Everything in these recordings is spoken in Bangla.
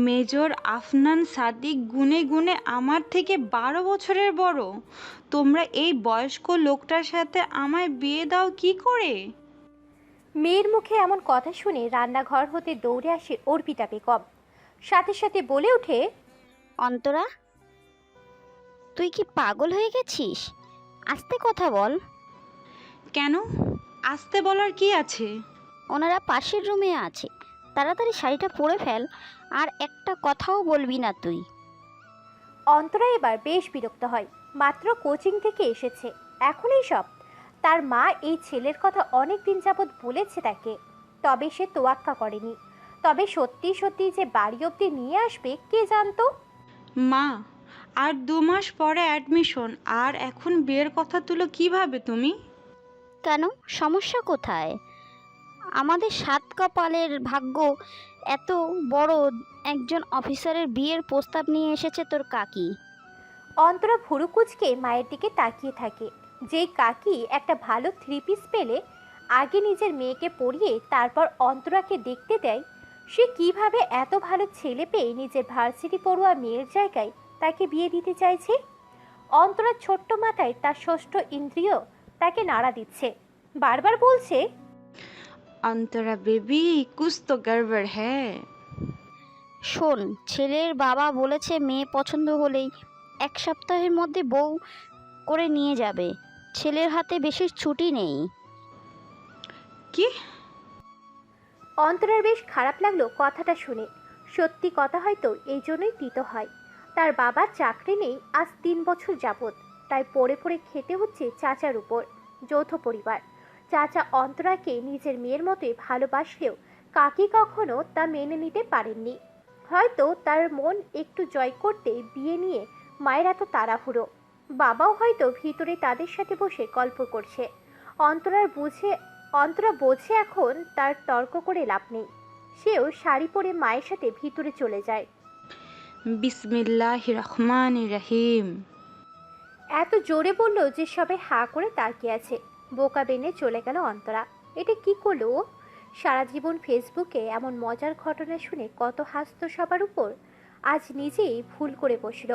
মেজর আফনান সাদিক গুনে গুনে আমার থেকে 12 বছরের বড়। তোমরা এই বয়স্ক লোকটার সাথে আমায় বিয়ে দাও কি করে? মেয়ের মুখে এমন কথা শুনে রান্নাঘর হতে দৌড়ে আসে অর্পিতা বেগম। সাথে সাথে বলে ওঠে, অন্তরা, তুই কি পাগল হয়ে গেছিস? আস্তে কথা বল। কেন? আসতে বলার কি আছে? ওনারা পাশের রুমে আছে, তাড়াতাড়ি শাড়িটা পরে ফেল, আর একটা কথাও বলবি না তুই। অন্তরা এবার বেশ বিরক্ত হয়। মাত্র কোচিং থেকে এসেছে, এখনই সব। তার মা এই ছেলের কথা অনেক দিন যাবৎ বলেছে তাকে, তবে সে তোয়াক্কা করেনি। তবে সত্যি সত্যি যে বাড়ি অবধি নিয়ে আসবে কে জানতো। মা, আর 2 মাস পরে অ্যাডমিশন, আর এখন বিয়ের কথা তুলো কিভাবে তুমি? কেন, সমস্যা কোথায়? আমাদের সাত কপালের ভাগ্য, এত বড় একজন অফিসারের বিয়ের প্রস্তাব নিয়ে এসেছে তোর কাকি। অন্তরা ভুরু কুঁচকে মায়ের দিকে তাকিয়ে থাকে। যেই কাকি একটা ভালো 3 পিস পেলে আগে নিজের মেয়েকে পরিয়ে তারপর অন্তরাকে দেখতে দেয়, সে কিভাবে এত ভালো ছেলে পেয়ে নিজের ভার্সিটি পড়ুয়া মেয়ের জায়গায় তাকে বিয়ে দিতে চাইছে। অন্তরার ছোট্ট মাথায় তার ষষ্ঠ ইন্দ্রিয় তাকে নাড়া দিচ্ছে, বারবার বলছে, অন্তরা বেবি, কুছ তো গড়বড় হ্যায়। শোন, ছেলের বাবা বলেছে মেয়ে পছন্দ হলেই 1 সপ্তাহের মধ্যে বউ করে নিয়ে যাবে। ছেলের হাতে বেশি ছুটি নেই। কি? অন্তরার বেশ খারাপ লাগলো কথাটা শুনে। সত্যি কথা হয়তো এই জন্যই তিতো হয়। তার বাবার চাকরি নেই আজ 3 বছর যাবৎ, তাই পড়ে পড়ে খেতে হচ্ছে চাচার উপর। যৌথ পরিবার। চাচা অন্তরাকে নিজের মেয়ের মতোই ভালোবাসলেও কাকি কখনো তা মেনে নিতে পারেননি। হয়তো তার মন একটু জয় করতে বিয়ে নিয়ে মায়ের এত তাড়াহুড়ো। বাবাও হয়তো ভিতরে তাদের সাথে বসে গল্প করছে। অন্তরা বোঝে এখন তার তর্ক করে লাভ নেই। সেও শাড়ি পরে মায়ের সাথে ভিতরে চলে যায়। বিসমিল্লাহির রহমানির রহিম। এত জোরে বলল যে সবাই হাঁ করে তাকিয়ে আছে। বোকা বেনে চলে গেল অন্তরা। এটা কি করলো ও? সারা জীবন ফেসবুকে এমন মজার ঘটনা শুনে কত হাসতো সবার উপর, আজ নিজেই ভুল করে বসল।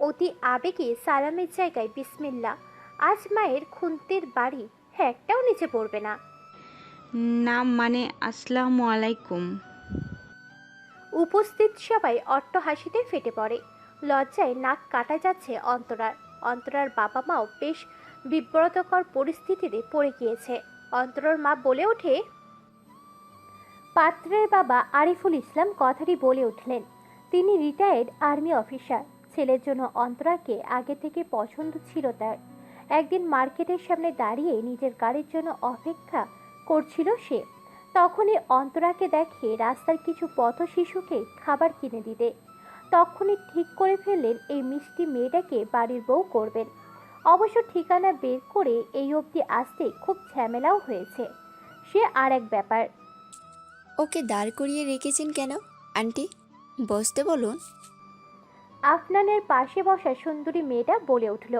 অতি আবেগে সালামের জায়গায় বিসমিল্লা। আজ মায়ের খুন্তির বাড়ি একটাও নিচে পড়বে না। নাম মানে আসসালামু আলাইকুম। উপস্থিত সবাই অট্টহাসিতে ফেটে পড়ে। লজ্জায় নাক কাটা যাচ্ছে অন্তরার। অন্তরার বাবা মাও বেশ বিব্রতকর পরিস্থিতিতে পড়ে গিয়েছে। অন্তরার মা বলে ওঠে, পাত্রের বাবা আরিফুল ইসলাম কথাটি বলে উঠলেন। তিনি রিটায়ার্ড আর্মি অফিসার। ছেলের জন্য অন্তরাকে আগে থেকে পছন্দ ছিল তার। একদিন মার্কেটের সামনে দাঁড়িয়ে নিজের গাড়ির জন্য অপেক্ষা করছিল সে। তখনই অন্তরাকে দেখে রাস্তার কিছু পথ শিশুকে খাবার কিনে দিতে। তখনই ঠিক করে ফেললেন এই মিষ্টি মেয়েটাকে বাড়ির বউ করবেন। অবশ্য ঠিকানা বের করে এই অবধি আসতে খুব ঝামেলাও হয়েছে, সে আর এক ব্যাপার। ওকে দাঁড় করিয়ে রেখেছেন কেন আন্টি? বসতে বলুন। আফনানের পাশে বসা সুন্দরী মেয়েটা বলে উঠল।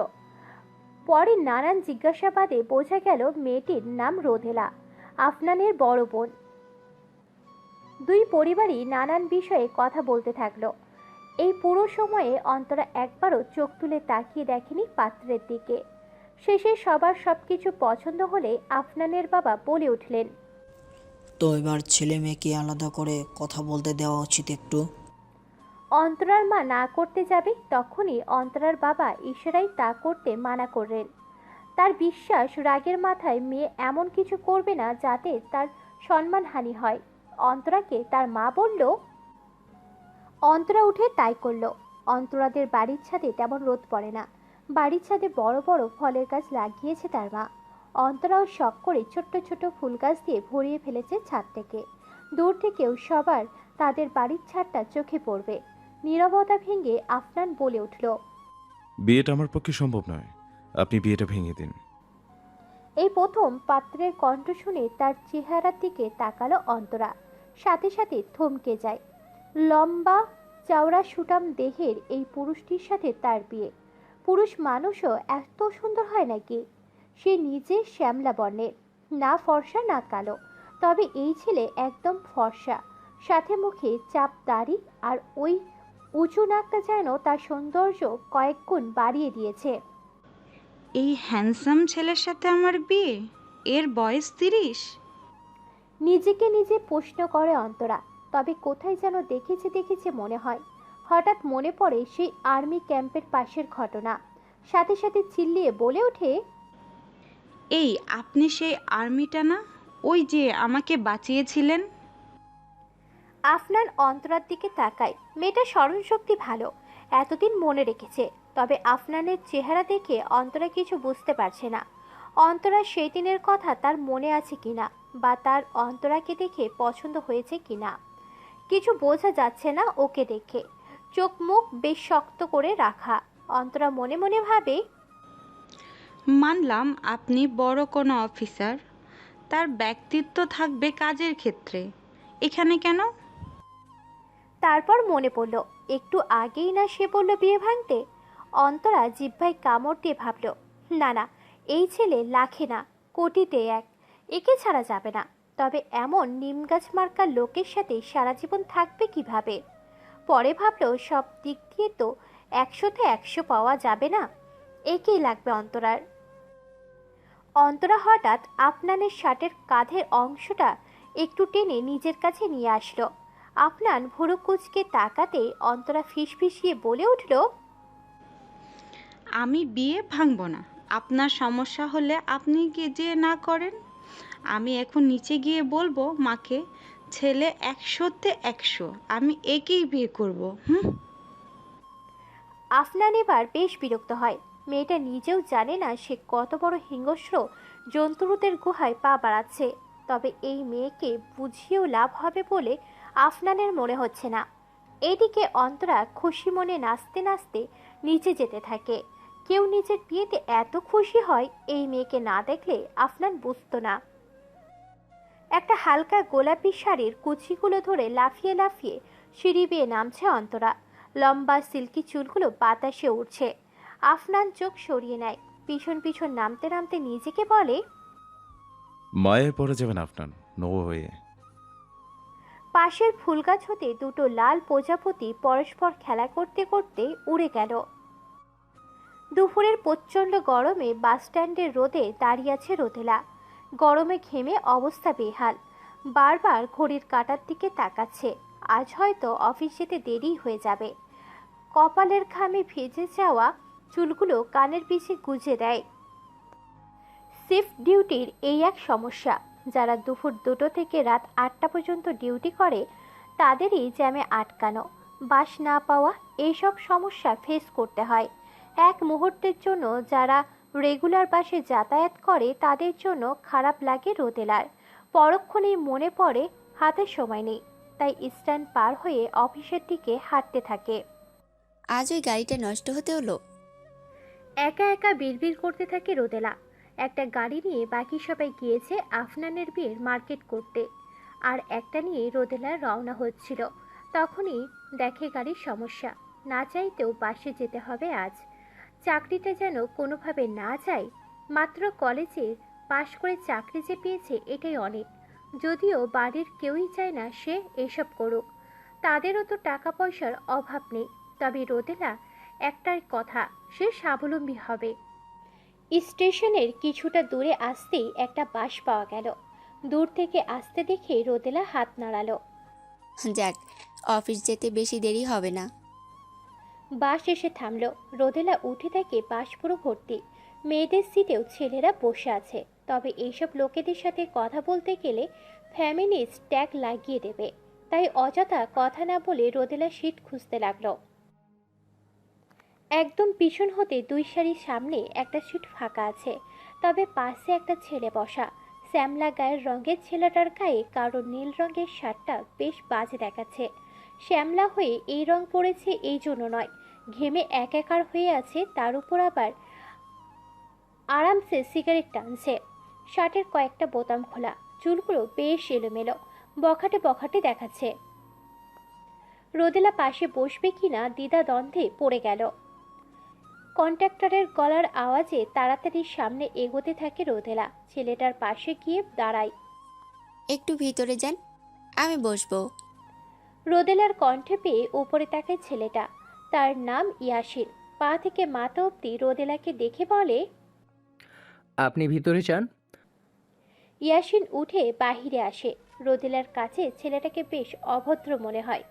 পরে নানান জিজ্ঞাসাবাদে বোঝা গেল মেয়েটির নাম রোদেলা, আফনানের বড় বোন। দুই পরিবারই নানান বিষয়ে কথা বলতে থাকলো। এই পুরো সময়ে অন্তরা একবারও চোখ তুলে তাকিয়ে দেখেনি পাত্রের দিকে। শেষে সবার সবকিছু পছন্দ হলে আফনানের বাবা বলে উঠলেন, তো এবার ছেলে মেয়েকে আলাদা করে কথা বলতে দেওয়া উচিত একটু। অন্তরার মা না করতে যাবে তখনই অন্তরার বাবা ইশারায় তা করতে মানা করলেন। তার বিশ্বাস রাগের মাথায় মেয়ে এমন কিছু করবে না যাতে তার সম্মানহানি হয়। অন্তরাকে তার মা বলল। অন্তরা উঠে তাই করলো। অন্তরাদের বাড়ির ছাদে তেমন রোদ পড়ে না। বাড়ির ছাদে বড় বড় ফলের গাছ লাগিয়েছে তার মা। অন্তরাও শখ করে ছোট্ট ছোট ফুল গাছ দিয়ে ভরিয়ে ফেলেছে ছাদটাকে। দূর থেকেও সবার তাদের বাড়ির ছাদটা চোখে পড়বে। নীরবতা ভেঙে আফনান বলে উঠল, বিয়েটা আমার পক্ষে সম্ভব নয়, আপনি বিয়েটা ভেঙে দিন। এই প্রথম পাত্রের কণ্ঠ শুনে তার চেহারার দিকে তাকালো অন্তরা। সাথে সাথে থমকে যায়। লম্বা চওড়া সুঠাম দেহের এই পুরুষটির সাথে তার বিয়ে। পুরুষ মানুষও এত সুন্দর হয় নাকি? সে নিজে শ্যামলা বর্ণের, না ফর্সা না কালো। তবে এই ছেলে একদম ফর্সা, সাথে মুখে চাপ দাড়ি আর ওই উঁচু নাকটা যেন তার সৌন্দর্য কয়েক গুণ বাড়িয়ে দিয়েছে। এই হ্যান্ডসাম ছেলের সাথে আমার বিয়ে? এর বয়স 30? নিজেকে নিজে প্রশ্ন করে অন্তরা। তবে কোথায় যেন দেখেছে মনে হয়। হঠাৎ মনে পড়ে সেই আর্মি ক্যাম্পের পাশের ঘটনা। সাথে সাথে চিল্লিয়ে বলে ওঠে, এই আপনি সেই আর্মিটা না, ওই যে আমাকে বাঁচিয়েছিলেন? আফনান অন্তরার দিকে তাকায়। মেয়েটা স্মরণশক্তি ভালো, এতদিন মনে রেখেছে। তবে আফনানের চেহারা দেখে অন্তরা কিছু বুঝতে পারছে না। অন্তরা সেই দিনের কথা তার মনে আছে কিনা, বা তার অন্তরাকে দেখে পছন্দ হয়েছে কিনা কিছু বোঝা যাচ্ছে না ওকে দেখে। চোখ মুখ বেশ শক্ত করে রাখা। অন্তরা মনে মনে ভাবে, মানলাম আপনি বড় কোনো অফিসার, তার ব্যক্তিত্ব থাকবে কাজের ক্ষেত্রে, এখানে কেন? তারপর মনে পড়ল একটু আগেই না সে বলল বিয়ে ভাঙতে। অন্তরা জিহ্বায় কামড় দিয়ে ভাবল, না না, এই ছেলে লাখে না কোটিতে এক, একে ছাড়া যাবে না। তবে এমন নিমগাছ মার্কা লোকের সাথে সারা জীবন থাকবে কিভাবে? পরে ভাবল সব দিক দিয়ে তো 100তে 100 পাওয়া যাবে না, একেই লাগবে অন্তরার। অন্তরা হঠাৎ আফনানের শার্টের কাঁধের অংশটা একটু টেনে নিজের কাছে নিয়ে আসলো। আফনান ভুরু কুঁচকে তাকাতে অন্তরা ফিসফিসিয়ে বলে উঠল, আমি বিয়ে ভাঙবো না। আপনার সমস্যা হলে আপনি গিয়ে যে না করেন। আমি এখন নিচে গিয়ে বলবো মাকে, ছেলে 100তে 100, আমি একেই বিয়ে করব। আফনান এবার বেশ বিরক্ত হয়। মেয়েটা নিজেও জানে না সে কত বড় হিংস্র জন্তুদের গুহায় পা বাড়াচ্ছে। তবে এই মেয়েকে বুঝিয়েও লাভ হবে বলে আফনানের মনে হচ্ছে না। এদিকে অন্তরা খুশি মনে নাচতে নাচতে নিচে যেতে থাকে। কেউ নিজের বিয়েতে এত খুশি হয় এই মেয়েকে না দেখলে আফনান বুঝতো না। একটা হালকা গোলাপি শাড়ির কুচিগুলো ধরে লাফিয়ে লাফিয়ে সিঁড়ি বেয়ে নামছে অন্তরা। লম্বা সিল্কি চুলগুলো বাতাসে উঠছে। আফনান চোখ সরিয়ে নেয়। পিছন পিছন নামতে নামতে নিজেকে বলে, মায়ে পড়ে যাবেন আপনার নো হয়ে। পাশের ফুলগাছ হতে দুটো লাল প্রজাপতি পরস্পর খেলা করতে করতে উড়ে গেল। দুপুরের প্রচণ্ড গরমে বাসস্ট্যান্ডের রোদে দাঁড়িয়ে আছে রোদেলা। গরমে ঘেমে অবস্থা বেহাল। বারবার ঘড়ির কাঁটার দিকে তাকাচ্ছে। আজ হয়তো অফিস যেতে দেরি হয়ে যাবে। কপালের ঘামে ভিজে যাওয়া চুলগুলো কানের পিছে গুজে দেয়। শিফট ডিউটির এই এক সমস্যা। যারা দুপুর 2টো থেকে রাত 8টা পর্যন্ত ডিউটি করে তাদেরই জ্যামে আটকানো, বাস না পাওয়া, এইসব সমস্যা ফেস করতে হয়। এক মুহূর্তের জন্য যারা রেগুলার বাসে যাতায়াত করে তাদের জন্য খারাপ লাগে রোদেলার। পরক্ষণেই মনে পড়ে হাতে সময় নেই, তাই স্ট্যান্ড পার হয়ে অফিসের দিকে হাঁটতে থাকে। আজ ওই গাড়িটা নষ্ট হতে হলো। একা একা বিড়বিড় করতে থাকে রোদেলা। একটা গাড়ি নিয়ে বাকি সবাই গিয়েছে আফনানের বিয়ের মার্কেট করতে, আর একটা নিয়ে রোদেলা রওনা হচ্ছিল। তখনই দেখে গাড়ির সমস্যা। না চাইতেও বাসে যেতে হবে আজ। চাকরিটা যেন কোনোভাবে না যায়। মাত্র কলেজে পাশ করে চাকরি যে পেয়েছে এটাই অনেক। যদিও বাড়ির কেউই চায় না সে এসব করুক, তাদেরও তো টাকা পয়সার অভাব নেই। তবে রোদেলা একটাই কথা, সে স্বাবলম্বী হবে। স্টেশনের কিছুটা দূরে আসতেই একটা বাস পাওয়া গেল। দূর থেকে আসতে দেখে রোদেলা হাত নাড়ালো। যাক, অফিস যেতে বেশি দেরি হবে না। বাস এসে থামলো। রোদেলা উঠে থাকে, বাস পুরো ভর্তি। মেয়েদের সিটেও ছেলেরা বসে আছে। তবে এইসব লোকেদের সাথে কথা বলতে গেলে ফ্যামিলিস্ট ট্যাগ লাগিয়ে দেবে। তাই অযথা কথা না বলে রোদেলা সিট খুঁজতে লাগলো। একদম পিছন হতে 2 সারির সামনে একটা সিট ফাঁকা আছে। তবে পাশে একটা ছেলে বসা। শ্যামলা গায়ের রঙের ছেলেটার গায়ে কারো নীল রঙের শার্টটা বেশ বাজে দেখাচ্ছে। শ্যামলা হয়ে এই রং পড়েছে এই জন্য নয়, ঘেমে একাকার হয়ে আছে, তার উপর আবার আরামসে সিগারেট টানছে। শার্টের কয়েকটা বোতাম খোলা, চুলগুলো বেশ এলোমেলো, বখাটে বখাটে দেখাচ্ছে। রোদেলা পাশে বসবে কিনা দ্বিধা দ্বন্দ্বে পড়ে গেল। কন্ট্রাক্টরের গলার আওয়াজে তাড়াতাড়ি সামনে এগোতে থাকে রোদেলা। ছেলেটার পাশে গিয়ে দাঁড়ায়। একটু ভিতরে যান, আমি বসবো। রোদেলার কণ্ঠে পেয়ে উপরে তাকায় ছেলেটা। তার নাম ইয়াসিন। পা থেকে মাথা অবধি রোদেলাকে দেখে বলে, আপনি ভিতরে যান। ইয়াসিন উঠে বাহিরে আসে। রোদেলার কাছে ছেলেটাকে বেশ অভদ্র মনে হয়।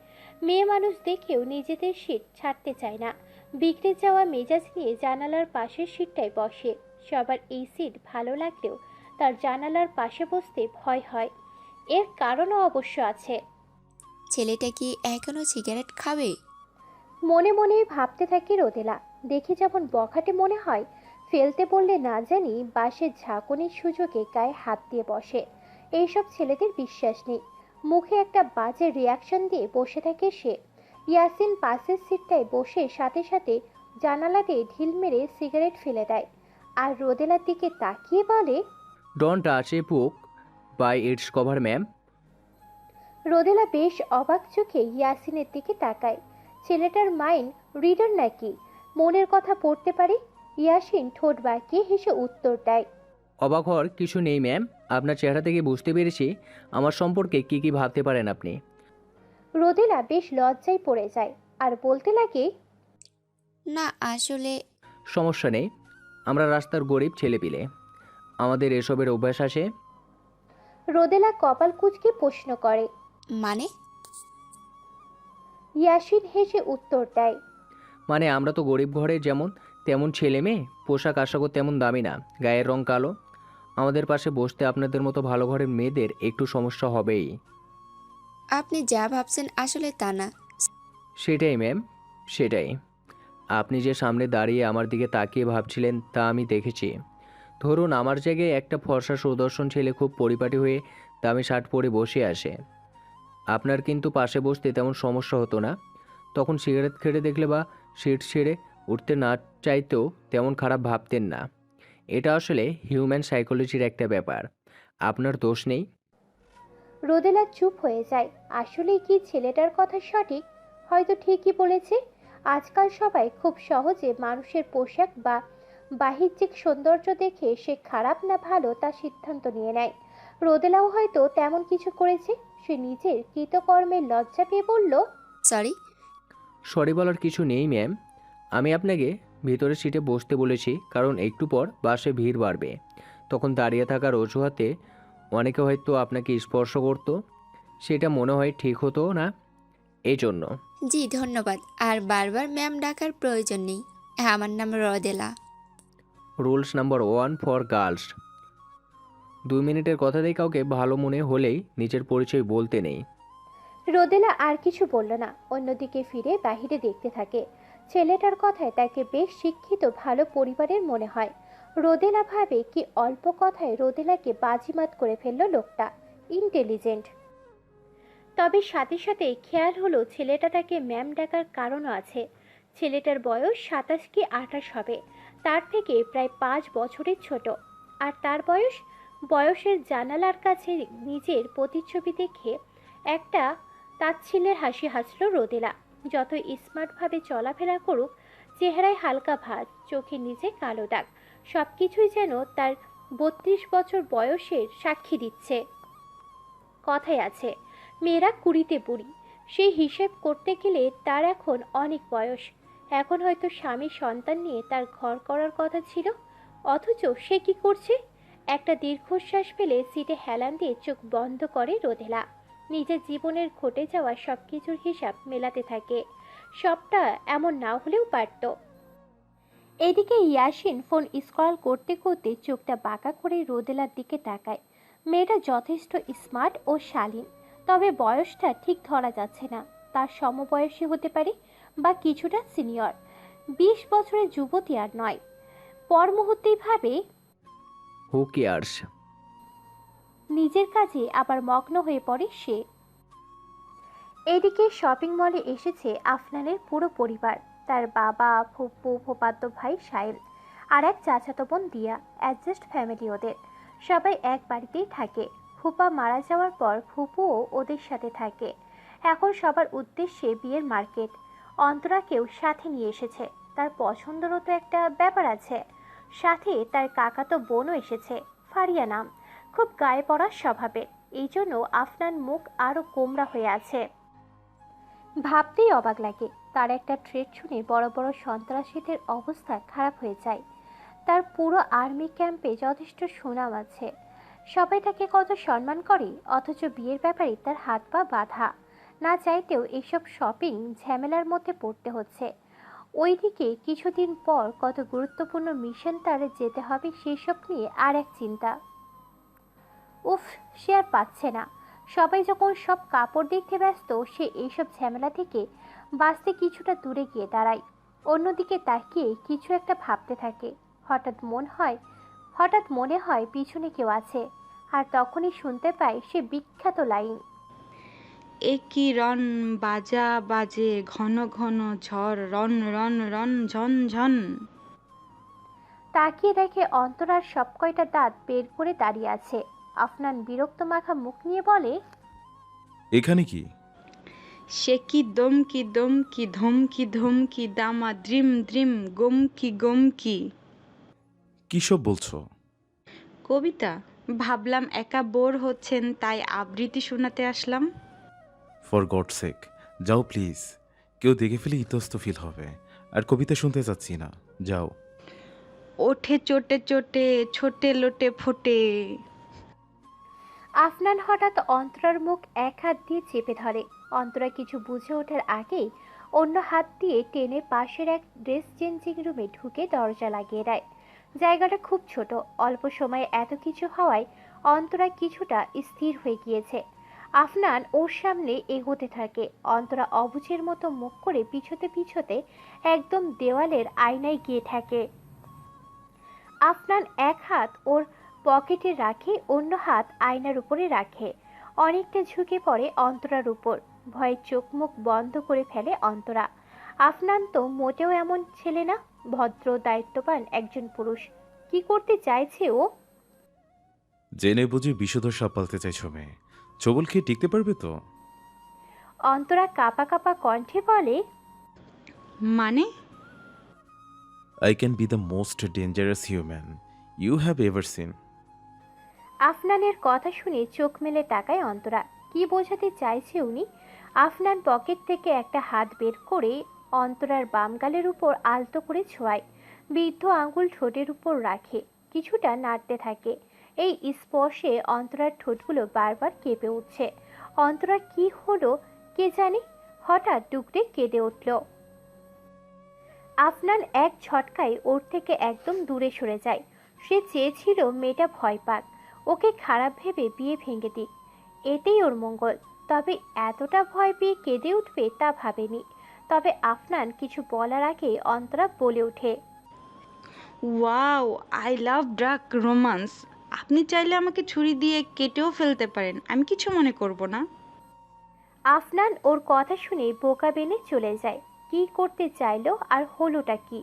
মেয়ে মানুষ দেখেও নিজেদের সিট ছাড়তে চায় না। বিগড়ে যাওয়া মেজাজ নিয়ে জানালার পাশের সিটটায় বসে। সবার এই সিট ভালো লাগলেও তার জানালার পাশে বসতে ভয় হয়। এর কারণও অবশ্য আছে। ছেলেটা কি এখনো সিগারেট খাবে? মনে মনে ভাবতে থাকে রোদেলা। দেখে যেমন বখাটে মনে হয়, ফেলতে বললে না জানি বাঁশের ঝাঁকুনির সুযোগে গায়ে হাত দিয়ে বসে। এইসব ছেলেদের বিশ্বাস নেই। মুখে একটা বাজে রিয়াকশন দিয়ে বসে থাকে সে। ইয়াসিন পাশের সিটটায় বসে সাথে সাথে জানালা দিয়ে ঢিল মেরে সিগারেট ফেলে দেয়। আর রোদেলার দিকে তাকিয়ে বলে, don't touch a book by its cover ma'am. Rodela বেশ অবাক চোখে ইয়াসিনের দিকে তাকায়। ছেলেটার মাইন্ড রিডার নাকি, মনের কথা পড়তে পারে? ইয়াসিন ঠোঁট বাঁকিয়ে হেসে উত্তর দেয়, অবাক হওয়ার কিছু নেই ম্যাম, আপনার চেহারা থেকে বুঝতে পেরেছি আমার সম্পর্কে কি কি ভাবতে পারেন আপনি। রোদেলা বেশ লজ্জায় পড়ে যায় আর বলতে লাগে, না আসলে সমস্যা নেই, আমরা রাস্তার গরিব ছেলেপিলে, আমাদের এসবের অভ্যাস আছে। রোদেলা কপাল কুঁচকে প্রশ্ন করে। মানে ইয়াসিন হেসে উত্তর দেয়, মানে আমরা তো গরিব ঘরে যেমন তেমন ছেলে মেয়ে, পোশাক আশাকও তেমন দামি না, গায়ের রং কালো, আমাদের পাশে বসতে আপনাদের মতো ভালো ঘরের মেয়েদের একটু সমস্যা হবেই। আপনি যা ভাবছেন আসলে তা না। সেটাই ম্যাম, সেটাই। আপনি যে সামনে দাঁড়িয়ে আমার দিকে তাকিয়ে ভাবছিলেন তা আমি দেখেছি। ধরুন আমার জায়গায় একটা ফর্সা সুদর্শন ছেলে খুব পরিপাটি হয়ে দামি শার্ট পরে বসে আসে, আপনার কিন্তু পাশে বসতে তেমন সমস্যা হতো না, তখন সিগারেট খেতে দেখলে বা সিট ছেড়ে উঠতে না চাইতেও তেমন খারাপ ভাবতেন না। এটা আসলে হিউম্যান সাইকোলজির একটা ব্যাপার, আপনার দোষ নেই। রোদেলা চুপ হয়ে যায়। আসলে কি ছেলেটার কথা সঠিক? হয়তো ঠিকই বলেছে। আজকাল সবাই খুব সহজে মানুষের পোশাক বা বাহ্যিক সৌন্দর্য দেখে সে খারাপ না ভালো তা সিদ্ধান্ত নিয়ে নেয়। রোদেলাও হয়তো তেমন কিছু করেছে। সে নিজের কৃতকর্মের লজ্জা পেয়ে বলল, সরি। সরি বলার কিছু নেই ম্যাম, আমি আপনাকে ভিতরের সিটে বসতে বলেছি কারণ একটু পর বাসে ভিড় বাড়বে, তখন দাঁড়িয়ে থাকার অজুহাতে অনেকে হয়তো আপনাকে স্পর্শ করতো, সেটা মনে হয় ঠিক হতো না, এই জন্য। জি ধন্যবাদ, আর বারবার ম্যাম ডাকার প্রয়োজন নেই। আমার নাম রোদেলা। রুলস নাম্বার 1 ফর গার্লস, 2 মিনিটের কথাতেই কাউকে ভালো মনে হলেই নিজের পরিচয় বলতে নেই। রোদেলা আর কিছু বলল না। অন্যদিকে ফিরে বাহিরে দেখতে থাকে। ছেলেটার কথায় তাকে বেশ শিক্ষিত ভালো পরিবারের মনে হয়। রোদেলা ভাবে কি অল্প কথায় রোদেলাকে বাজিমাত করে ফেললো লোকটা। ইন্টেলিজেন্ট। তবে সাথে সাথে খেয়াল হলো ছেলেটা তাকে ম্যাম ডাকার কারণও আছে। ছেলেটার বয়স 27 কি 28 হবে। তার থেকে প্রায় 5 বছরের ছোট। আর তার বয়সের জানালার কাছে নিজের প্রতিচ্ছবি দেখে একটা তাচ্ছিল্যের হাসি হাসল রোদেলা। যত স্মার্টভাবে চলাফেরা করুক, চেহারায় হালকা ভাঁজ, চোখের নিচে কালো দাগ, সবকিছুই যেন তার 32 বছর বয়সের সাক্ষী দিচ্ছে। কথায় আছে, মেয়েরা 20-তে বুড়ি। সেই হিসেব করতে গেলে তার এখন অনেক বয়স। এখন হয়তো স্বামী সন্তান নিয়ে তার ঘর করার কথা ছিল, অথচ সে কি করছে? একটা দীর্ঘশ্বাস ফেলে সিটে হেলান দিয়ে চোখ বন্ধ করে রোদেলা। নিজের জীবনের ঘটে যাওয়া সবকিছুর হিসাব মেলাতে থাকে। সবটা এমন না হলেও পারত। এদিকে ইয়াসিন ফোন স্ক্রল করতে করতে চোখটা বাঁকা করে রোদেলার দিকে তাকায়। মেয়েটা যথেষ্ট স্মার্ট ও শালীন, তবে বয়সটা ঠিক ধরা যাচ্ছে না। তার সমবয়সী হতে পারে বা কিছুটা সিনিয়র। 20 বছরের যুবতী আর নয়। পর মুহূর্তেই ভাবে, হু কেয়ার্স। নিজের কাজে আবার মগ্ন হয়ে পড়ে সে। এদিকে শপিং মলে এসেছে আফনানের পুরো পরিবার। তার বাবা, ফুপু, ফুফাতো ভাই সাইল আর এক চাচাতো বোন দিয়া। অ্যাডজাস্ট ফ্যামিলি ওদের। সবাই এক বাড়িতেই থাকে। ফুপা মারা যাওয়ার পর ফুপুও ওদের সাথে থাকে। এখন সবার উদ্দেশ্যে বিয়ের মার্কেট। অন্তরাকেও সাথে নিয়ে এসেছে। তার পছন্দেরও তো একটা ব্যাপার আছে। সাথে তার কাকাতো বোনও এসেছে, ফারিয়া নাম। খুব গায়ে পড়ার স্বভাবের। এই জন্য আফনান মুখ আরও গোমরা হয়ে আছে। ভাবতেই অবাক লাগে। তার একটা ট্রেড শুনে বড় বড় সন্ত্রাসীদের অবস্থা খারাপ হয়ে যায়। তার পুরো আর্মি ক্যাম্পে যথেষ্ট সুনাম আছে, সবাই তাকে কত সম্মান করে, অথচ বিয়ের ব্যাপারে তার হাত পা বাঁধা। না চাইতেও এইসব শপিং ঝামেলার মধ্যে পড়তে হচ্ছে। ওইদিকে কিছুদিন পর কত গুরুত্বপূর্ণ মিশন তার যেতে হবে, সেসব নিয়ে আর এক চিন্তা। উফ, সে আর পাচ্ছে না। সবাই যখন সব কাপড় দেখতে ব্যস্ত, সে এইসব ঝামেলা থেকে বাঁচতে কিছুটা দূরে গিয়ে দাঁড়ায়। অন্যদিকে তাকিয়ে কিছু একটা ভাবতে থাকে। হঠাৎ মনে হয় পিছনে কেউ আছে, আর তখনই শুনতে পায় সে বিখ্যাত লাইন। একই রন বাজা বাজে ঘন ঘন ঝড় রন রন রন ঝন ঝন। তাকিয়ে দেখে অন্তরার সব কয়টা দাঁত বের করে দাঁড়িয়ে আছে। আফনান বিরক্ত মাখা মুখ নিয়ে বলে, এখানে কি? সে কি দম কি দম কি ধম কি ধম কি দামা দ্রিম দ্রিম গম কি। কী সব বলছো? কবিতা। ভাবলাম একা বোর হচ্ছেন, তাই আবৃত্তি শোনাতে আসলাম। ফর গড সেক, যাও প্লিজ। কেউ দেখে ফেলে ইতস্ত ফিল হবে। আর কবিতা শুনতে চাচ্ছি না, যাও। ওঠে চোটে চোটে ছোটে লোটে ফোটে। আফনান হঠাৎ অন্তরার মুখ এক হাত দিয়ে চেপে ধরে। অন্তরা কিছু বুঝে ওঠার আগেই অন্য হাত দিয়ে টেনে পাশের এক ড্রেস চেঞ্জিং রুমে ঢুকে দরজা লাগিয়ে দেয়। জায়গাটা খুব ছোট, অল্প সময়ে এত কিছু হওয়ায় অন্তরা কিছুটা স্থির হয়ে গিয়েছে। আফনান ওর সামনে এগোতে থাকে। অন্তরা অবুঝের মতো মুখ করে পিছোতে পিছোতে একদম দেওয়ালের আয়নায় গিয়ে থাকে। আফনান এক হাত ওর পকেটে রাখে, অন্য হাত আয়নার উপরে রাখে। অনেকটা ঝুঁকে পড়ে অন্তরার উপর। ভয়ে চোখ মুখ বন্ধ করে ফেলে অন্তরা। আফনান তো মোটেও এমন ছেলে না, ভদ্র দায়িত্ববান একজন পুরুষ। কি করতে চাইছে ও? জেনে বুঝে বিষধর সাপ পালতে চাইছো মেয়ে? ছবল খেয়ে টিকতে পারবে তো? অন্তরা কাঁপা কাঁপা কণ্ঠে বলে, মানে? I can be the most dangerous human you have ever seen. আফনানের কথা শুনে চোখ মেলে তাকায় অন্তরা। কি বোঝাতে চাইছে উনি? আফনান পকেট থেকে একটা হাত বের করে অন্তরার বাম গালের উপর আলতো করে ছোঁয়ায়। বৃদ্ধ আঙ্গুল ঠোঁটের উপর রাখে, কিছুটা নাড়তে থাকে। এই স্পর্শে অন্তরার ঠোঁটগুলো বারবার কেঁপে উঠছে। অন্তরা কি হলো কে জানে, হঠাৎ ডুকরে কেঁদে উঠল। আফনান এক ঝটকায় ওর থেকে একদম দূরে সরে যায়। সে চেয়েছিল মেয়েটা ভয় পাক, ওকে খারাপ ভেবে বিয়ে ভেঙে দিক, এতেই ওর মঙ্গল। তবে এতটা ভয় পেয়ে কেঁদে উঠবে তা ভাবেনি। তবে আফনান কিছু বলার আগে অন্তরা বলে ওঠে, wow, I love drug romance. আপনি চাইলে আমাকে ছুরি দিয়ে কেটেও ফেলতে পারেন, আমি কিছু মনে করব না। আফনান ওর কথা শুনে বোকা বেনে চলে যায়। কি করতে চাইলো আর হলোটা কি?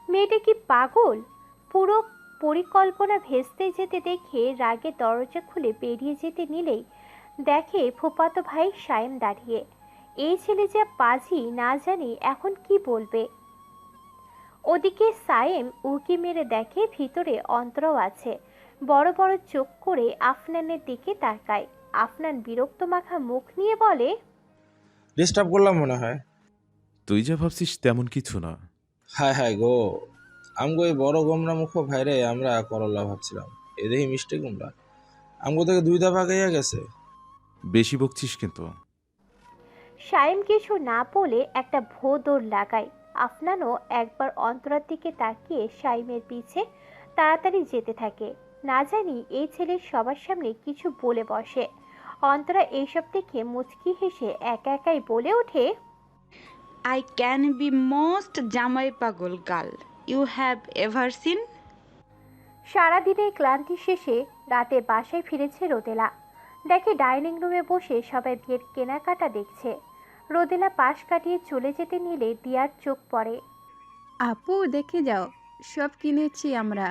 মেয়েটা কি পাগল? পুরো পরিকল্পনা ভেস্তে যেতে দেখে রাগে দরজা খুলে বেরিয়ে যেতে নিলেই দেখে ফুফাতো ভাই সায়েম দাঁড়িয়ে। এই ছেলে যা পাজি, না জানি এখন কি বলবে। ওদিকে সায়েম উকি মেরে দেখে ভিতরে অন্তরাও আছে। বড় বড় চোখ করে আফনানের দিকে তাকায়। আফনান বিরক্ত মাখা মুখ নিয়ে বলে, ডিস্টার্ব করলাম মনে হয়। তুই যা ভাবছিস তেমন কিছু না। হায় হায় গো, আমগো এই বড় গোমরা মুখ ভাইরে আমরা করল্লা ভাবছিলাম, এ দেখি মিষ্টি কুমড়া। আমগো থেকে দুই দা ভাগাইয়া গেছে। বেশি বকছিস কিন্তু। সায়েম কিছু না বলে একটা ভো দৌড় লাগায়। আফনানও একবার অন্তরার দিকে তাকিয়ে সাইমের পিছে তাড়াতাড়ি যেতে থাকে। না জানি এই ছেলের সবার সামনে কিছু বলে বসে। অন্তরা এইসব দেখে মুচকি হেসে একা একাই বলে ওঠে, আই ক্যান বি মোস্ট জামাই পাগল girl you have ever seen. সারাদিনের ক্লান্তি শেষে রাতে বাসায় ফিরেছে রোদেলা। দেখে ডাইনিং রুমে বসে সবাই বিয়ের কেনাকাটা দেখছে। রোদেলা পাশ কাটিয়ে চলে যেতে নিলে দিয়ার চোখ পড়ে। আপু দেখে যাও, সব কিনেছি আমরা,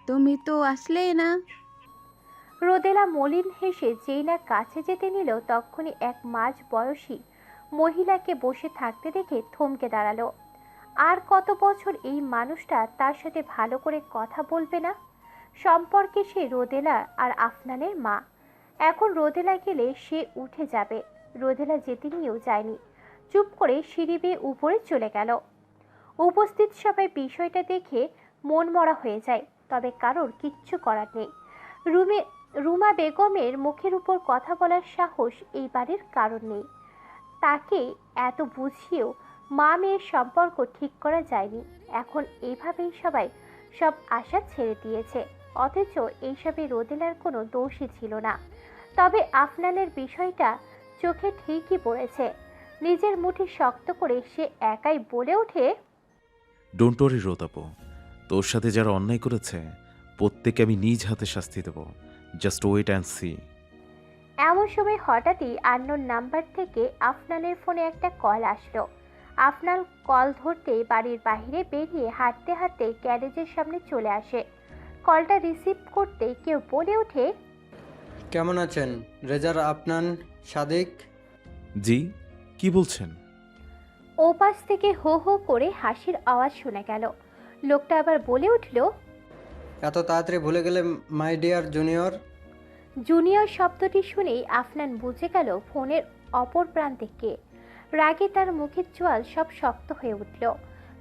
তুমি তো আসলেই না। রোদেলা মলিন হেসে যেই না কাছে যেতে নিল, তখনই এক মাঝ বয়সী মহিলাকে বসে থাকতে দেখে থমকে দাঁড়ালো। আর কত বছর এই মানুষটা তার সাথে ভালো করে কথা বলবে না? সম্পর্কে সে রোদেলা আর আফনানের মা। এখন রোদেলা গেলে সে উঠে যাবে। রোদেলা যেতে নিয়েও যায়নি, চুপ করে সিঁড়ি বেয়ে উপরে চলে গেল। উপস্থিত সবাই বিষয়টা দেখে মন মরা হয়ে যায়, তবে কারোর কিচ্ছু করার নেই। রুমা বেগমের মুখের উপর কথা বলার সাহস এই বাড়ির কারণ নেই। তাকে এত বুঝিয়েও মা মেয়ের সম্পর্ক ঠিক করা যায়নি। এখন এইভাবেই সবাই সব আশা ছেড়ে দিয়েছে, অথচ এইসবে রোদেলার কোনো দোষই ছিল না। তবে আফনানের বিষয়টা চোখে ঠিকই পড়েছে। নিজের মুঠি শক্ত করে সে একাই বলে ওঠে, ডোন্ট ওয়ারি রোদাপো, তোর সাথে যারা অন্যায় করেছে প্রত্যেকে আমি নিজ হাতে শাস্তি দেব। Just wait and see. এমন সময় হঠাৎই আননোন নাম্বার থেকে আফনানের ফোনে একটা কল আসলো। আফনান কল ধরতে বাড়ির বাইরে বেরিয়ে হাঁটতে হাঁটতে গ্যারেজের সামনে চলে আসে। কলটা রিসিভ করতে কেউ বলে ওঠে, কেমন আছেন রেজার আফনান সাদিক? জি, কি বলছেন? ওপাশ থেকে হো হো করে হাসির আওয়াজ শোনা গেল। লোকটা আবার বলে উঠল, এত তাড়াতাড়ি ভুলে গেলে মাই ডিয়ার জুনিয়র? জুনিয়র শব্দটি শুনেই আফনান বুঝে গেল ফোনের অপর প্রান্তে কে। রাগে তার মুখের চোয়াল সব শক্ত হয়ে উঠল।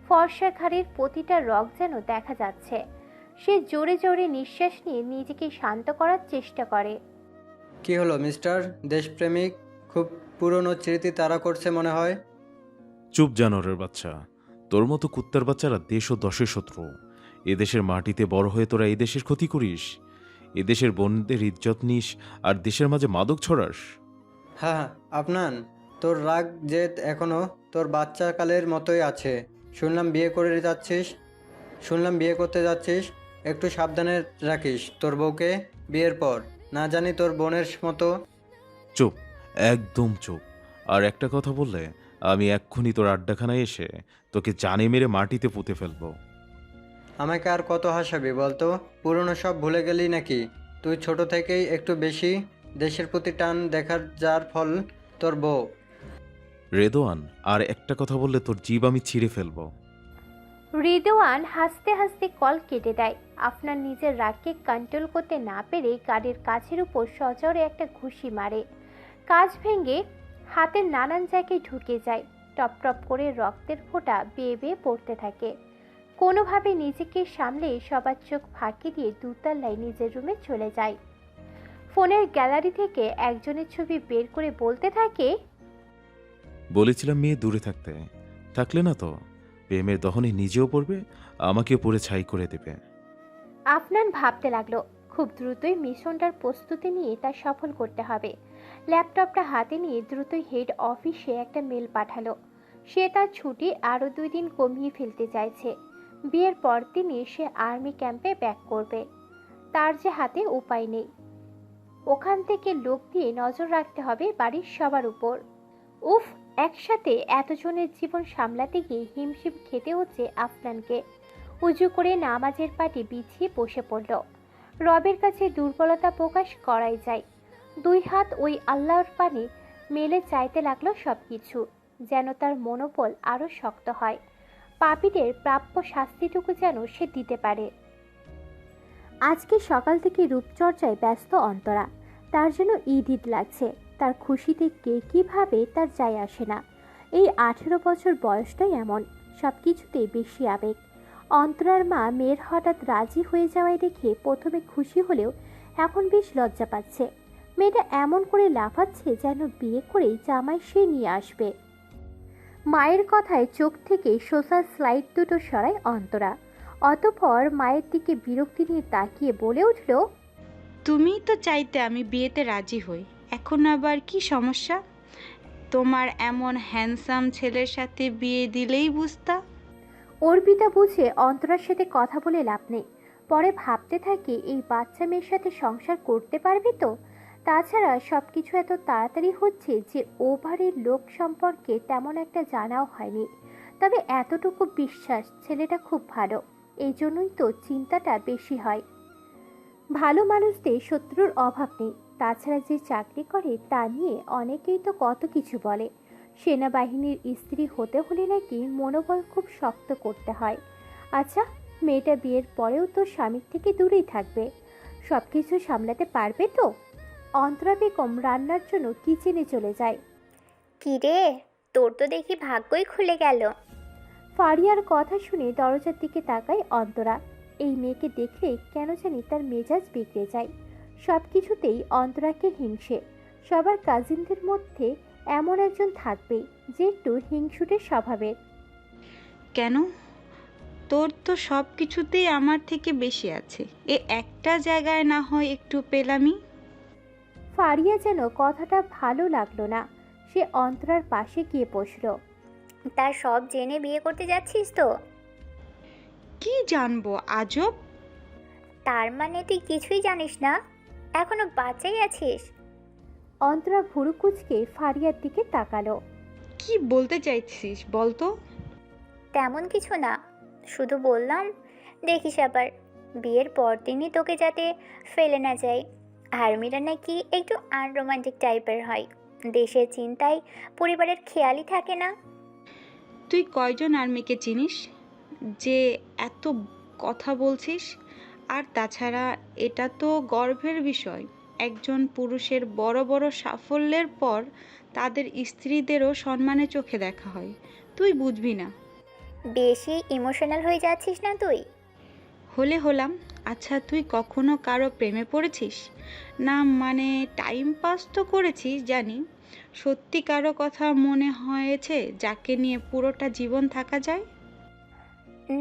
ফর্সা ঘাড়ের প্রতিটা রগ যেন দেখা যাচ্ছে। সে জোরে জোরে নিঃশ্বাস নিয়ে নিজেকে শান্ত করার চেষ্টা করে। কি হলো মিস্টার দেশপ্রেমিক? খুব পুরনো স্মৃতি তাড়া করছে মনে হয়। চুপ জানোয়ারের বাচ্চা, তোর মতো কুত্তার বাচ্চারা দেশ ও দশের শত্রু। এদেশের মাটিতে বড় হয়ে তোরা এদেশের ক্ষতি করিস, এদেশের বোনদের ইজ্জত নিস আর দেশের মাঝে মাদক ছড়াস। হ্যাঁ আফনান, তোর রাগ জেদ এখনো তোর বাচ্চাকালের মতোই আছে। শুনলাম বিয়ে করতে যাচ্ছিস। একটু সাবধানে রাখিস তোর বউকে বিয়ের পর, না জানি তোর বোনের মতো। চুপ, একদম চুপ। আর একটা কথা বললে আমি এক্ষুনি তোর আড্ডাখানায় এসে তোকে জানে মেরে মাটিতে পুঁতে ফেলবো। আমাকে আর কত হাসাবি বলতো? পুরনো সব ভুলে গেলি নাকি? তুই ছোট থেকেই একটু বেশি দেশের প্রতি টান দেখার, যার ফল তোর বউ। রেদোয়ান, আর একটা কথা বললে তোর জিভ আমি ছিঁড়ে ফেলবো। রিদওয়ান হাসতে হাসতে কল কেটে দেয়। আফনান নিজের রাগকে কন্ট্রোল করতে না পেরে গাড়ির কাছের উপর সজোরে একটা ঘুষি মারে। কাঁচ ভেঙে হাতের নানান জায়গায় ঢুকে যায়। টপ টপ করে রক্তের ফোঁটা বেয়ে বেয়ে পড়তে থাকে। কোনোভাবে নিজেকে সামলে সবার চোখ ফাঁকি দিয়ে দোতলায় নিজের রুমে চলে যায়। ফোনের গ্যালারি থেকে একজনের ছবি বের করে বলতে থাকে, বলেছিলাম মেয়ে দূরে থাকলে না তো প্রেমের দহনে নিজেও পড়বে, আমাকে পড়ে ছাই করে দেবে। আফনান ভাবতে লাগলো, খুব দ্রুতই মিশনটার প্রস্তুতি নিয়ে তা সফল করতে হবে। ল্যাপটপটা হাতে নিয়ে দ্রুতই হেড অফিসে একটা মেল পাঠালো। সে তার ছুটি আরও 2 দিন কমিয়ে ফেলতে চাইছে। বিয়ের পর দিনই সে আর্মি ক্যাম্পে ব্যাক করবে। তার যে হাতে উপায় নেই, ওখান থেকে লোক দিয়ে নজর রাখতে হবে বাড়ির সবার উপর। উফ, একসাথে এতজনের জীবন সামলাতে গিয়ে হিমশিম খেতে হচ্ছে আফনানকে। উজু করে নামাজের পাটি বিছিয়ে বসে পড়ল। রবের কাছে দুর্বলতা প্রকাশ করাই যায়। 2 হাত ওই আল্লাহর পানে মেলে চাইতে লাগলো সবকিছু, যেন তার মনোবল আরো শক্ত হয়। পাপীদের প্রাপ্য শাস্তিটুকু যেন সে দিতে পারে। আজকে সকাল থেকে রূপচর্চায় ব্যস্ত অন্তরা। তার যেন ঈদ লাগছে। তার খুশিতে কে কীভাবে তার যায় আসে না। এই 18 বছর বয়সটাই এমন, সব কিছুতেই বেশি আবেগ। অন্তরার মা মেয়ের হঠাৎ রাজি হয়ে যাওয়ায় দেখে প্রথমে খুশি হলেও এখন বেশ লজ্জা পাচ্ছে। মেয়েটা এমন করে লাফাচ্ছে যেন বিয়ে করেই জামাই সে নিয়ে আসবে। মায়ের কথায় চোখ থেকে সোজা স্লাইড দুটো সরায় অন্তরা। অতঃপর মায়ের দিকে বিরক্তি নিয়ে তাকিয়ে বলে উঠল, তুমি তো চাইতে আমি বিয়েতে রাজি হই, এখন আবার কি সমস্যা? তোমার এমন হ্যান্ডসাম ছেলের সাথে বিয়ে দিলেই বুঝতা। অর্পিতা বুঝে অন্তরার সাথে কথা বলে লাভ নেই। পরে ভাবতে থাকে এই বাচ্চা মেয়ের সাথে সংসার করতে পারবে তো। তাছাড়া সব কিছু এত তাড়াতাড়ি হচ্ছে যে ও বাড়ির লোক সম্পর্কে তেমন একটা জানাও হয়নি। তবে এতটুকু বিশ্বাস ছেলেটা খুব ভালো, এই জন্যই তো চিন্তাটা বেশি হয়। ভালো মানুষদের শত্রুর অভাব নেই। তাছাড়া যে চাকরি করে তা নিয়ে অনেকেই তো কত কিছু বলে। সেনাবাহিনীর স্ত্রী হতে হলে নাকি মনোবল খুব শক্ত করতে হয়। আচ্ছা, মেয়েটা বিয়ের পরেও তো স্বামীর থেকে দূরেই থাকবে, সব কিছু সামলাতে পারবে তো? অন্তরা বেগম রান্নার জন্য কিচেনে চলে যায়। কি রে, তোর তো দেখি ভাগ্যই খুলে গেল। ফারিয়ার কথা শুনে দরজার দিকে তাকায় অন্তরা। এই মেয়েকে দেখলে কেন জানি তার মেজাজ বিগড়ে যায়। সব কিছুতেই অন্তরাকে হিংসে। সবার কাজিনদের মধ্যে এমন একজন থাকবেই যে একটু হিংসুটে স্বভাবের। কেন? তোর তো সব কিছুতেই আমার থেকে বেশি আছে, এ একটা জায়গায় না হয় একটু পেলামি। ফারিয়া যেন কথাটা ভালো লাগলো না। সে অন্তরার পাশে গিয়ে বসলো। তার সব জেনে বিয়ে করতে যাচ্ছিস তো? কি জানবো আজব। তার মানে তুই কিছুই জানিস না, এখনো বাচ্চাই আছিস। অন্তরা ভুরু কুঁচকে ফারিয়ার দিকে তাকালো। কি বলতে চাইছিস বলতো? তেমন কিছু না, শুধু বললাম দেখিস আবার বিয়ের পর দিনই তোকে যাতে ফেলে না যায়। আর্মিরা নাকি একটু আনরোমান্টিক টাইপের হয়, দেশের চিন্তায় পরিবারের খেয়ালই থাকে না। তুই কয়জন আর্মিকে চিনিস যে এত কথা বলছিস? আর তাছাড়া এটা তো গর্বের বিষয়, একজন পুরুষের বড় বড় সাফল্যের পর তাদের স্ত্রীদেরও সম্মানের চোখে দেখা হয়। তুই বুঝবি না। বেশি ইমোশনাল হয়ে যাচ্ছিস না তুই? হলে হলাম। আচ্ছা, তুই কখনো কারো প্রেমে পড়েছিস? না মানে টাইম পাস তো করেছিস জানি, সত্যি কারো কথা মনে হয়েছে যাকে নিয়ে পুরোটা জীবন থাকা যায়?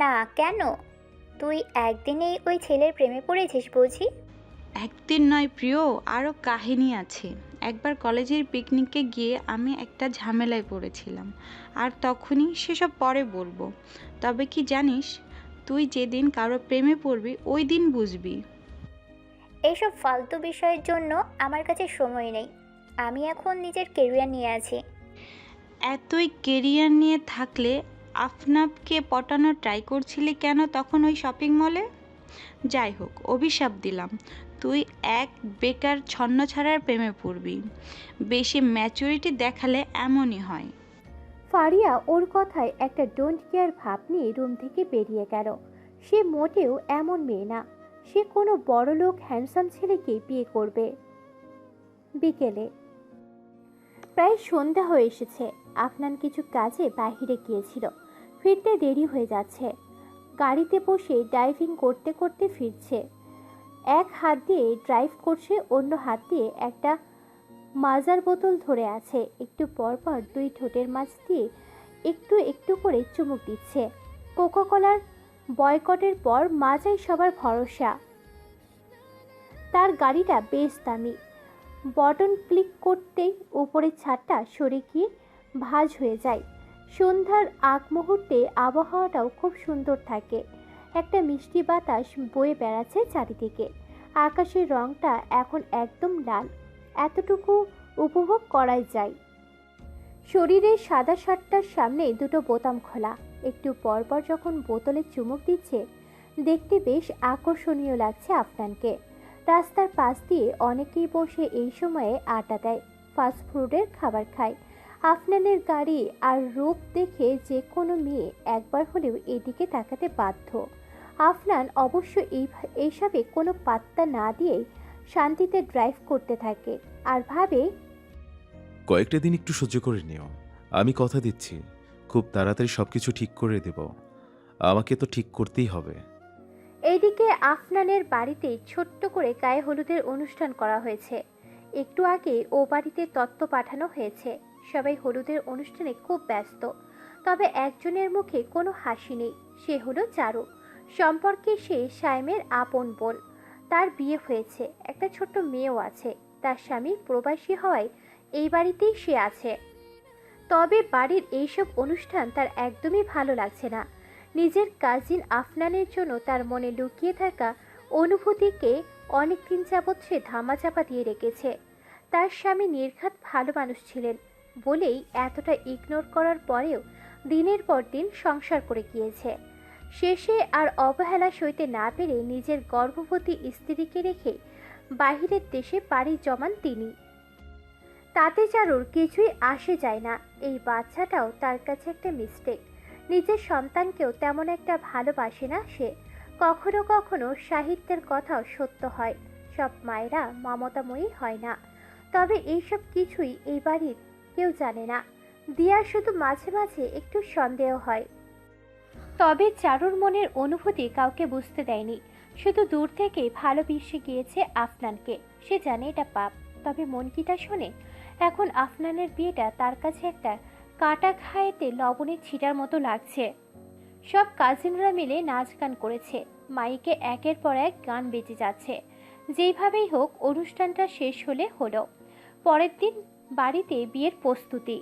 না, কেন? তুই একদিনেই ওই ছেলের প্রেমে পড়েছিস বুঝি? একদিন নয় প্রিয়, আরও কাহিনী আছে। একবার কলেজের পিকনিকে গিয়ে আমি একটা ঝামেলায় পড়েছিলাম, আর তখনই সেসব পরে বলবো। তবে কি জানিস, তুই যেদিন কারো প্রেমে পড়বি ওই দিন বুঝবি। এইসব ফালতু বিষয়ের জন্য আমার কাছে সময় নেই। আমি এখন নিজের কেরিয়ার নিয়ে আছি। এতই কেরিয়ার নিয়ে থাকলে আফনাবকে পটানোর ট্রাই করছিলি কেন তখন ওই শপিং মলে? যাই হোক, অভিশাপ দিলাম, তুই এক বেকার ছন্নছাড়ার প্রেমে পড়বি। বেশি ম্যাচুরিটি দেখালে এমনই হয়। ফারিয়া ওর কথায় একটা ডোন্ট কেয়ার ভাব নিয়ে রুম থেকে বেরিয়ে গেল। সে মোটেও এমন মেয়ে না। সে কোনো বড়লোক হ্যান্ডসাম ছেলেকে বিয়ে করবে। বিকেলে প্রায় সন্ধ্যা হয়ে এসেছে। আফনান কিছু কাজে বাইরে গিয়েছিল, ফিরতে দেরি হয়ে যাচ্ছে। গাড়িতে বসে ড্রাইভিং করতে করতে ফিরছে। এক হাত দিয়ে ড্রাইভ করছে, অন্য হাত দিয়ে একটা মাজার বোতল ধরে আছে। একটু পরপর দুই ঠোঁটের মাঝ দিয়ে একটু একটু করে চুমুক দিচ্ছে। কোকাকোলার বয়কটের পর মাজাই সবার ভরসা। তার গাড়িটা বেশ দামি। বটন ক্লিক করতেই উপরের ছাদটা সরে গিয়ে ভাঁজ হয়ে যায়। সন্ধ্যার আগ মুহূর্তে আবহাওয়াটাও খুব সুন্দর থাকে। একটা মিষ্টি বাতাস বয়ে বেড়াচ্ছে চারিদিকে। আকাশের রংটা এখন একদম লাল, এতটুকু উপভোগ করাই যায়। শরীরের সাদা শার্টটার সামনে দুটো বোতাম খোলা। একটু পরপর যখন বোতলে চুমুক দিচ্ছে, দেখতে বেশ আকর্ষণীয় লাগছে আফনানকে। রাস্তার পাশ দিয়ে অনেকেই বসে এই সময়ে আড্ডা দেয়, ফাস্টফুডের খাবার খায়। আফনানের গাড়ি আর রূপ দেখে যে কোনো মেয়ে একবার হলেও এদিকে তাকাতে বাধ্য। আফনান অবশ্য এইসবে কোনো পাত্তা না দিয়েই শান্তিতে ড্রাইভ করতে থাকে আর ভাবে, কয়েকটা দিন একটু সহ্য করে নিও, আমি কথা দিচ্ছি খুব তাড়াতাড়ি সবকিছু ঠিক করে দেব। আমাকে তো ঠিক করতেই হবে। এইদিকে আফনানের বাড়িতে ছোট্ট করে গায়ে হলুদের অনুষ্ঠান করা হয়েছে। একটু আগে ও বাড়িতে তত্ত্ব পাঠানো হয়েছে। সবাই হলুদের অনুষ্ঠানে খুব ব্যস্ত, তবে একজনের মুখে কোনো হাসি নেই। সে হলো চারু। সম্পর্কে সে সাইমের আপন বোন। তার বিয়ে হয়েছে, একটা ছোট্ট মেয়েও আছে। তার স্বামী প্রবাসী হওয়ায় এই বাড়িতেই সে আছে। তবে বাড়ির এইসব অনুষ্ঠান তার একদমই ভালো লাগছে না। নিজের কাজিন আফনানের জন্য তার মনে লুকিয়ে থাকা অনুভূতিকে অনেক দিন যাবৎ সে ধামাচাপা দিয়ে রেখেছে। তার স্বামী নির্ঘাত ভালো মানুষ ছিলেন বলেই এতটা ইগনোর করার পরেও দিনের পর দিন সংসার করে গিয়েছে। শেষে আর অবহেলা সইতে না পেরে নিজের গর্ভবতী স্ত্রীকে রেখে বাহিরের দেশে পাড়ি জমান তিনি। তাতে চারুর কিছুই আসে যায় না। এই বাচ্চাটাও তার কাছে একটা মিস্টেক। নিজের সন্তানকেও তেমন একটা ভালোবাসে না সে। কখনো কখনো সাহিত্যের কথাও সত্য হয়, সব মায়েরা মমতাময়ী হয় না। তবে এইসব কিছুই এই বাড়ির কেউ জানে না। দিয়ার শুধু মাঝে মাঝে একটু সন্দেহ হয়। তবে চারুর মনের অনুভূতি কাউকে বুঝতে দেয়নি, শুধু দূর থেকে ভালোবেসে গিয়েছে আফনানকে। সে জানে এটা পাপ, তবে মন কি তা শোনে? এখন আফনানের বিয়েটা তার কাছে একটা কাটা খায়েতে লবণের ছিটার মতো লাগছে। সব কাজিনরা মিলে নাচ গান করেছে, মাইকে একের পর এক গান বেজে যাচ্ছে। যেইভাবেই হোক অনুষ্ঠানটা শেষ হলে হলো। পরের দিন বাড়িতে বিয়ের প্রস্তুতি।